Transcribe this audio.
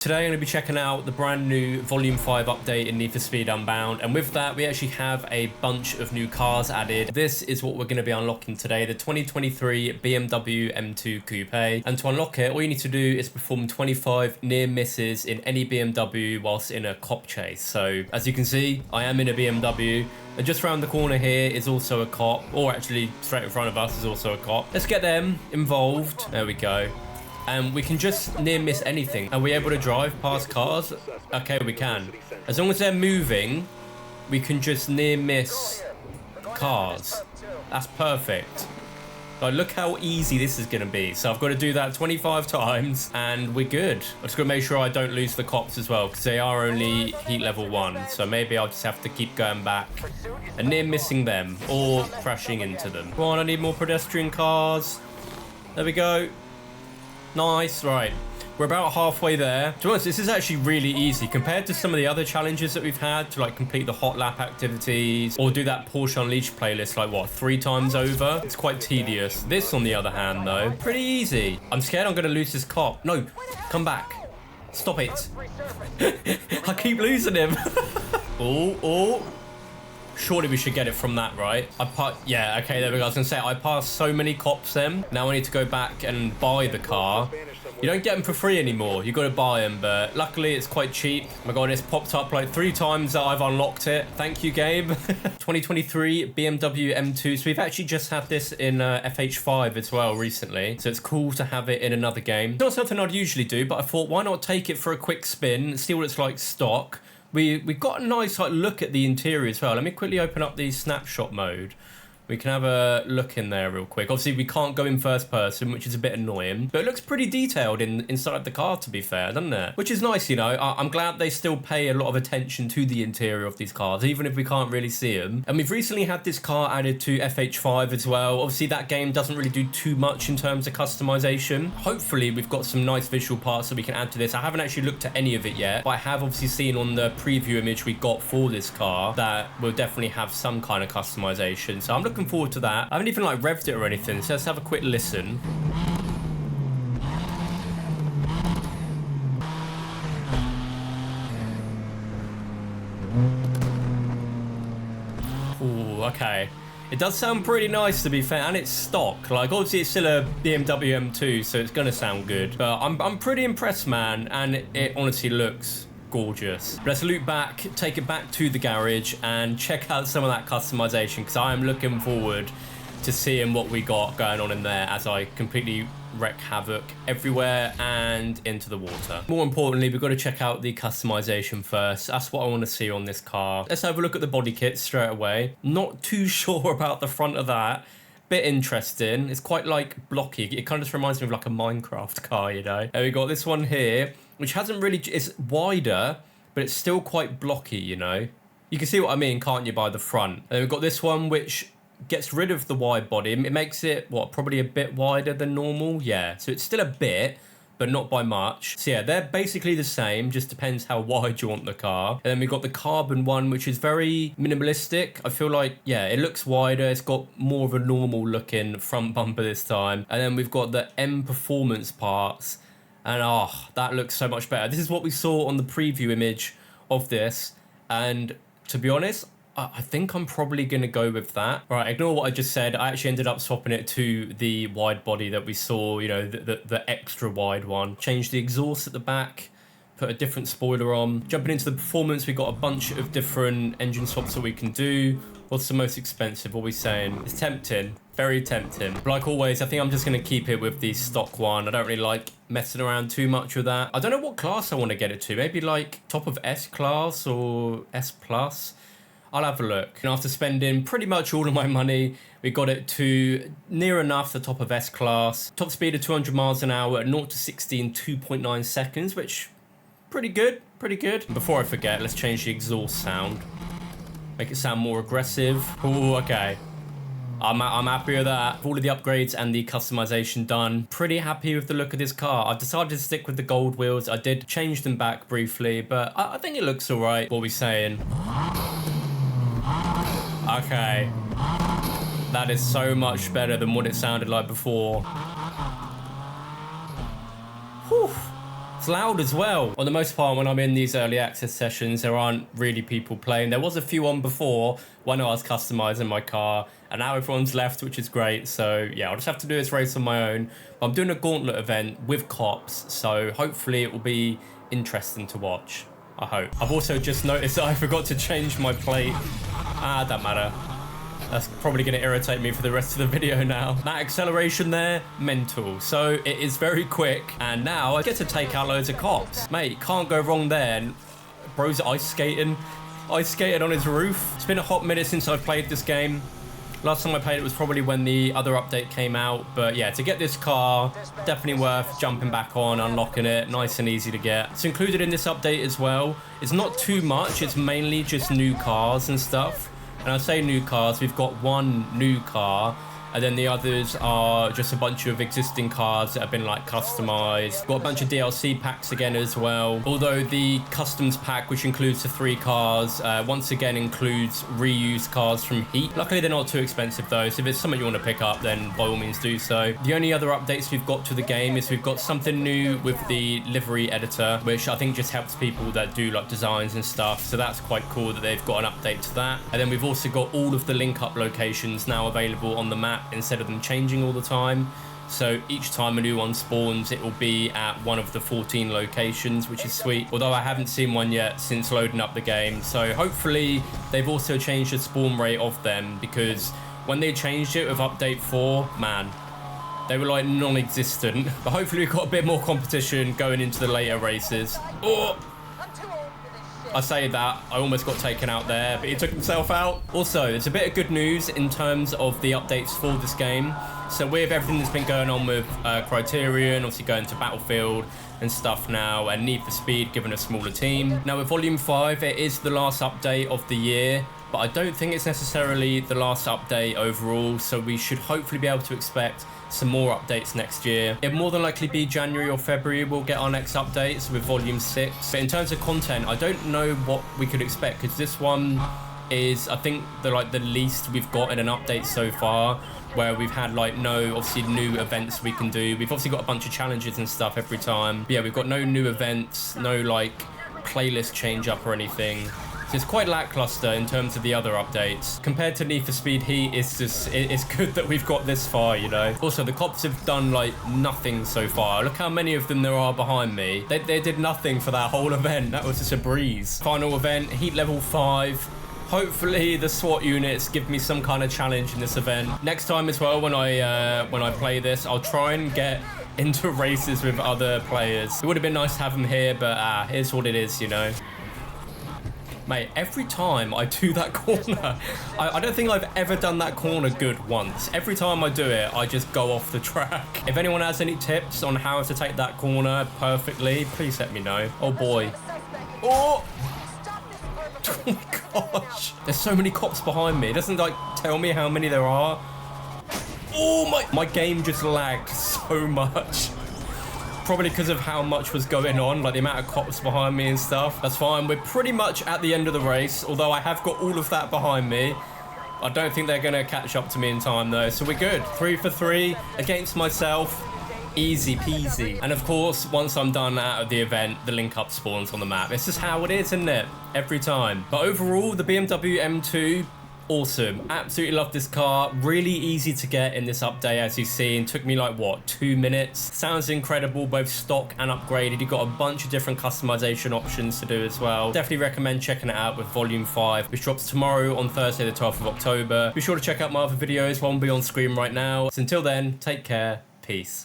Today I'm going to be checking out the brand new Volume 5 update in NFS Unbound, and with that we actually have a bunch of new cars added. This is what we're going to be unlocking today, the 2023 BMW M2 Coupe. And to unlock it, all you need to do is perform 25 near misses in any BMW whilst in a cop chase. So as you can see, I am in a BMW, and just around the corner here is also a cop, or actually straight in front of us is also a cop. Let's get them involved. There we go. And we can just near miss anything. Are we able to drive past cars? Okay, we can. As long as they're moving, we can just near miss cars. That's perfect. Like, look how easy this is going to be. So I've got to do that 25 times and we're good. I'm just going to make sure I don't lose the cops as well, because they are only heat level 1. So maybe I'll just have to keep going back and near missing them or crashing into them. Come on, I need more pedestrian cars. There we go. Nice, right. We're about halfway there. To be honest, this is actually really easy compared to some of the other challenges that we've had to like complete the hot lap activities or do that Porsche Unleashed playlist like what, 3 times over. It's quite tedious. This on the other hand though, pretty easy. I'm scared I'm gonna lose this cop. No, come back. Stop it. I keep losing him. Oh. Surely we should get it from that, right? Yeah, okay, there we go. I was gonna say, I passed so many cops then. Now I need to go back and buy the car. You don't get them for free anymore. You gotta buy them, but luckily it's quite cheap. Oh my God, it's popped up like 3 times that I've unlocked it. Thank you, game. 2023 BMW M2. So we've actually just had this in FH5 as well recently. So it's cool to have it in another game. It's not something I'd usually do, but I thought, why not take it for a quick spin, see what it's like stock. We've got a nice like look at the interior as well. Let me quickly open up the snapshot mode. We can have a look in there real quick. Obviously, we can't go in first person, which is a bit annoying. But it looks pretty detailed inside the car, to be fair, doesn't it? Which is nice, you know. I'm glad they still pay a lot of attention to the interior of these cars, even if we can't really see them. And we've recently had this car added to FH5 as well. Obviously, that game doesn't really do too much in terms of customization. Hopefully, we've got some nice visual parts that we can add to this. I haven't actually looked at any of it yet, but I have obviously seen on the preview image we got for this car that we'll definitely have some kind of customization. So I'm looking forward to that. I haven't even like revved it or anything, so let's have a quick listen. Ooh, okay. It does sound pretty nice, to be fair, and it's stock. Like, obviously, it's still a BMW M2, so it's gonna sound good. But I'm pretty impressed, man, and it honestly looks gorgeous. Let's loop back, take it back to the garage, and check out some of that customization, because I am looking forward to seeing what we got going on in there as I completely wreak havoc everywhere and into the water. More importantly, we've got to check out the customization first. That's what I want to see on this car. Let's have a look at the body kit straight away. Not too sure about the front of that. Bit interesting. It's quite like blocky. It kind of just reminds me of like a Minecraft car, you know. And we got this one here, which hasn't really, it's wider, but it's still quite blocky, you know. You can see what I mean, can't you, by the front? And then we've got this one, which gets rid of the wide body. It makes it, what, probably a bit wider than normal? Yeah, so it's still a bit, but not by much. So yeah, they're basically the same, just depends how wide you want the car. And then we've got the carbon one, which is very minimalistic. I feel like, yeah, it looks wider. It's got more of a normal looking front bumper this time. And then we've got the M Performance parts. And oh, that looks so much better. This is what we saw on the preview image of this. And to be honest, I think I'm probably going to go with that. Right, ignore what I just said. I actually ended up swapping it to the wide body that we saw, you know, the extra wide one. Changed the exhaust at the back, put a different spoiler on. Jumping into the performance, we've got a bunch of different engine swaps that we can do. What's the most expensive? What are we saying? It's tempting, very tempting. But like always, I think I'm just going to keep it with the stock one. I don't really like messing around too much with that. I don't know what class I want to get it to. Maybe like top of S class or S plus. I'll have a look. And after spending pretty much all of my money, we got it to near enough the top of S class. Top speed of 200 miles an hour at 0 to 60 in 2.9 seconds, which pretty good, pretty good. Before I forget, let's change the exhaust sound. Make it sound more aggressive. Oh, okay. I'm happy with that. All of the upgrades and the customization done. Pretty happy with the look of this car. I've decided to stick with the gold wheels. I did change them back briefly, but I think it looks all right. What are we saying? Okay, that is so much better than what it sounded like before. Whew. It's loud as well. On the most part, when I'm in these early access sessions, there aren't really people playing. There was a few on before when I was customizing my car, and now everyone's left, which is great. So yeah, I'll just have to do this race on my own. I'm doing a gauntlet event with cops, so hopefully it will be interesting to watch. I hope. I've also just noticed that I forgot to change my plate. Don't matter. That's probably going to irritate me for the rest of the video now. That acceleration there, mental. So it is very quick, and now I get to take out loads of cops. Mate, can't go wrong there. Bro's ice skating on his roof. It's been a hot minute since I've played this game. Last time I played it was probably when the other update came out. But yeah, to get this car, definitely worth jumping back on, unlocking it. Nice and easy to get. It's included in this update as well. It's not too much. It's mainly just new cars and stuff. And I say new cars, we've got one new car, and then the others are just a bunch of existing cars that have been like customized. Got a bunch of DLC packs again as well. Although the customs pack, which includes the 3 cars, once again includes reused cars from Heat. Luckily they're not too expensive though, so if it's something you want to pick up, then by all means do so. The only other updates we've got to the game is we've got something new with the livery editor, which I think just helps people that do like designs and stuff. So that's quite cool that they've got an update to that. And then we've also got all of the link up locations now available on the map, instead of them changing all the time. So each time a new one spawns, it will be at one of the 14 locations, which is sweet. Although I haven't seen one yet since loading up the game. So hopefully they've also changed the spawn rate of them, because when they changed it with update 4, man, they were like non-existent. But hopefully we've got a bit more competition going into the later races. Oh! I say that, I almost got taken out there, but he took himself out. Also, there's a bit of good news in terms of the updates for this game. So with everything that's been going on with Criterion, obviously going to Battlefield and stuff now, and Need for Speed given a smaller team. Now with Volume 5, it is the last update of the year, but I don't think it's necessarily the last update overall, so we should hopefully be able to expect some more updates next year. It'll more than likely be January or February we'll get our next updates with Volume 6. But in terms of content, I don't know what we could expect, because this one is, I think, the least we've got in an update so far, where we've had like no obviously new events we can do. We've obviously got a bunch of challenges and stuff every time. But yeah, we've got no new events, no like playlist change up or anything. So it's quite lackluster in terms of the other updates. Compared to Need for Speed Heat, it's good that we've got this far, you know. Also, the cops have done like nothing so far. Look how many of them there are behind me. They did nothing for that whole event. That was just a breeze. Final event, Heat level 5. Hopefully the SWAT units give me some kind of challenge in this event. Next time as well, when I play this, I'll try and get into races with other players. It would have been nice to have them here, but here's what it is, you know. Mate, every time I do that corner, I don't think I've ever done that corner good once. Every time I do it, I just go off the track. If anyone has any tips on how to take that corner perfectly, please let me know. Oh boy. Oh! Oh my gosh. There's so many cops behind me. It doesn't like tell me how many there are. Oh my game just lagged so much. Probably because of how much was going on, like the amount of cops behind me and stuff. That's fine. We're pretty much at the end of the race, although I have got all of that behind me. I don't think they're going to catch up to me in time though, so we're good. 3 for 3 against myself. Easy peasy. And of course, once I'm done out of the event, the link up spawns on the map. It's just how it is, isn't it? Every time. But overall, the BMW M2, awesome. Absolutely love this car. Really easy to get in this update, as you've seen. Took me like, what, 2 minutes? Sounds incredible, both stock and upgraded. You've got a bunch of different customization options to do as well. Definitely recommend checking it out with Volume 5, which drops tomorrow on Thursday, the 12th of October. Be sure to check out my other videos, one will be on screen right now. So until then, take care. Peace.